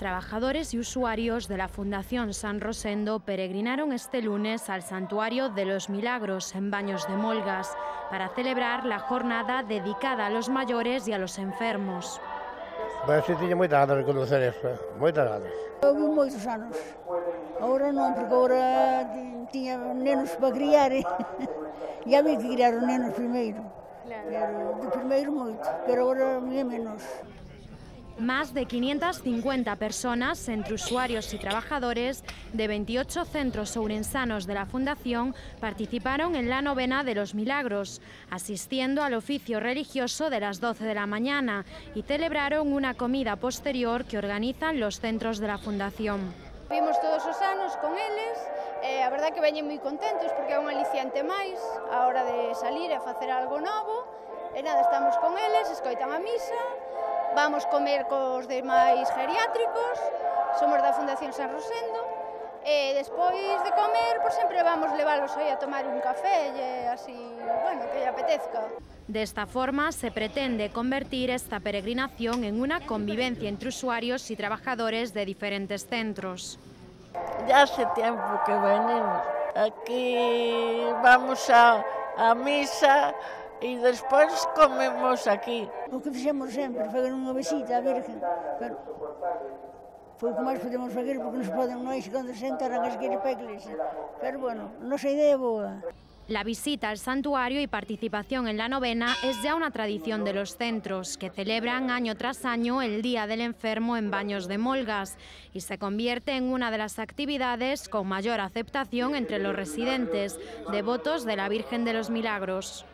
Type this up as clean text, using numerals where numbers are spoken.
Trabajadores y usuarios de la Fundación San Rosendo peregrinaron este lunes al Santuario de los Milagros en Baños de Molgas para celebrar la jornada dedicada a los mayores y a los enfermos. Bueno, sí, tiña moitas ganas de conocer eso, moitas ganas. Eu vi moitos anos, agora non, porque agora tiña nenos para criar, ya vi que criaron nenos primeiro, pero de primeiro moito, pero agora é menos. Más de 550 personas, entre usuarios y trabajadores de 28 centros ourensanos de la Fundación, participaron en la novena de los Milagros, asistiendo al oficio religioso de las 12 de la mañana y celebraron una comida posterior que organizan los centros de la Fundación. Vimos todos os anos con eles, a verdade que veñen moi contentos porque é un aliciante máis a hora de salir e facer algo novo. E nada, estamos con eles, escoitan a misa, vamos comer cos demais geriátricos, somos da Fundación San Rosendo, e despois de comer, por sempre vamos leválos aí a tomar un café e así, bueno, que lle apetezca. De esta forma se pretende convertir esta peregrinación en una convivencia entre usuarios y trabajadores de diferentes centros. Ya hace tiempo que venimos. Aquí vamos a misa e despois comemos aquí. O que fixemos sempre, fazer unha visita á Virgen, pero foi o que máis podemos fazer porque nos poden nós cando sentaran as guiris para a iglesia. Pero bueno, nosa idea é boa. La visita al santuario y participación en la novena es ya una tradición de los centros, que celebran año tras año el Día del Enfermo en Baños de Molgas y se convierte en una de las actividades con mayor aceptación entre los residentes, devotos de la Virgen de los Milagros.